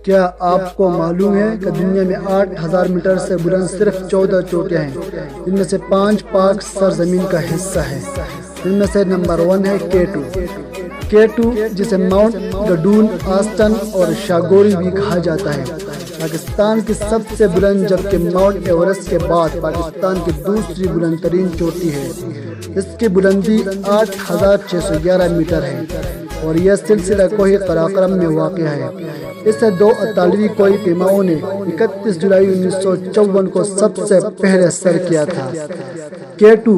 کیا آپ کو معلوم ہے کہ دنیا میں 8000 میٹر سے بلند صرف 14 چوٹیاں ہیں، جن میں سے 5 پاک سرزمین کا حصہ ہے؟ جن میں سے نمبر 1 ہے K2 جسے ماؤنٹ گڈون، آسٹن اور شاگوری بھی کہا جاتا ہے، پاکستان کی سب سے بلند، جبکہ ماؤنٹ ایورسٹ کے بعد پاکستان کی دوسری بلند ترین چوٹی ہے۔ اس کی بلندی 8611 میٹر ہے اور یہ سلسلہ کوہ قراقرم میں واقع ہے۔ اسے 2 اطالوی کوہ پیماؤں نے 31 جولائی 1954 کو سب سے پہلے سر کیا تھا۔ K2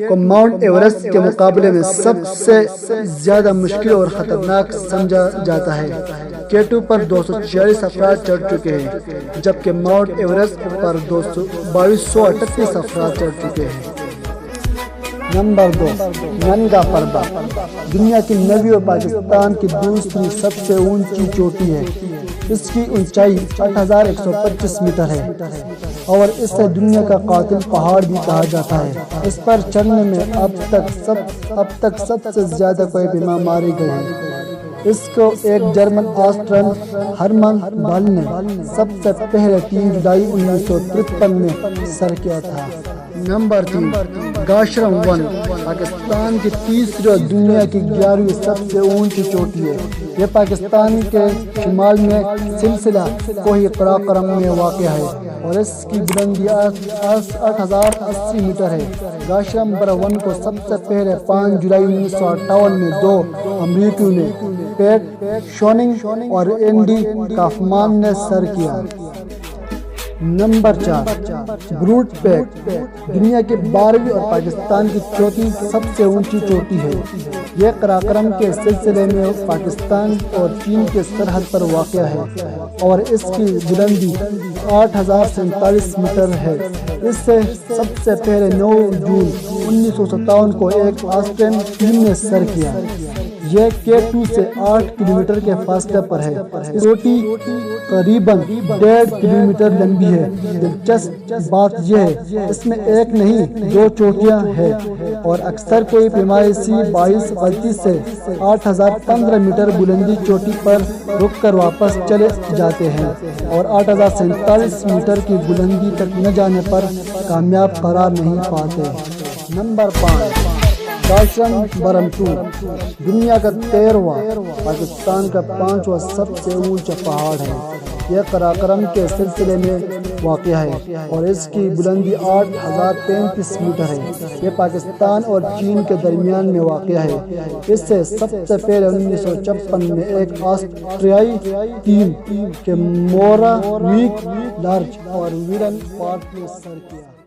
کو ماؤنٹ ایورسٹ کے مقابلے میں سب سے زیادہ مشکل اور خطرناک سمجھا جاتا ہے۔ K2 پر 246 افراد چڑھ چکے ہیں، جبکہ ماؤنٹ ایورسٹ پر 2238 افراد چڑھ چکے ہیں۔ نمبر 2 ننگا پربا، دنیا کی 9ویں اور پاکستان کی دوسری سب سے اونچی چوٹی ہے۔ اس کی اونچائی 8125 میٹر ہے اور اسے دنیا کا قاتل پہاڑ بھی کہا جاتا ہے۔ اس پر چڑھنے میں اب تک سب سے زیادہ کوہ پیما مارے گئے ہیں۔ اس کو ایک جرمن آسٹرن ہرمن بال نے سب سے پہلے 3 جولائی 1953 میں سر کیا تھا۔ نمبر 3 گاشرم 1، پاکستان کی تیسری اور دنیا کی 11ویں سب سے اونچی چوٹی ہے۔ یہ پاکستان کے شمال میں سلسلہ کوہ قراقرم میں واقع ہے اور اس کی بلندی 8080 میٹر ہے۔ گاشرم نمبر 1 کو سب سے پہلے 5 جولائی 1958 میں 2 امریکیوں نے، پیٹ شوننگ اور اینڈی کافمان نے سر کیا۔ نمبر 4 بروٹ پیک، دنیا کی 12ویں اور پاکستان کی 4تھی سب سے اونچی چوٹی ہے۔ یہ قراقرم کے سلسلے میں پاکستان اور چین کے سرحد پر واقع ہے اور اس کی بلندی 8047 میٹر ہے۔ اس سے سب سے پہلے 9 جون 1957 کو ایک آسٹریلین ٹیم نے سر کیا۔ یہ K2 سے 8 کلومیٹر کے فاصلے پر ہے۔ چوٹی قریباً 1.5 کلومیٹر لمبی ہے۔ دلچسپ بات یہ ہے اس میں ایک نہیں 2 چوٹیاں ہیں اور اکثر کوئی پیمائشی باعث غلطی سے 8015 میٹر بلندی چوٹی پر رک کر واپس چلے جاتے ہیں اور 8047 میٹر کی بلندی تک نہ جانے پر کامیاب قرار نہیں پاتے۔ نمبر 5 گاشرم برم 2، دنیا کا 13واں، پاکستان کا 5واں سب سے اونچا پہاڑ ہے۔ یہ قراقرم کے سلسلے میں واقع ہے اور اس کی بلندی 8033 میٹر ہے۔ یہ پاکستان اور چین کے درمیان میں واقع ہے۔ اس سے سب سے پہلے 1956 میں ایک آسٹریائی ٹیم کے مورا ویک لارج اور ویڈن پارٹ نے سر کیا۔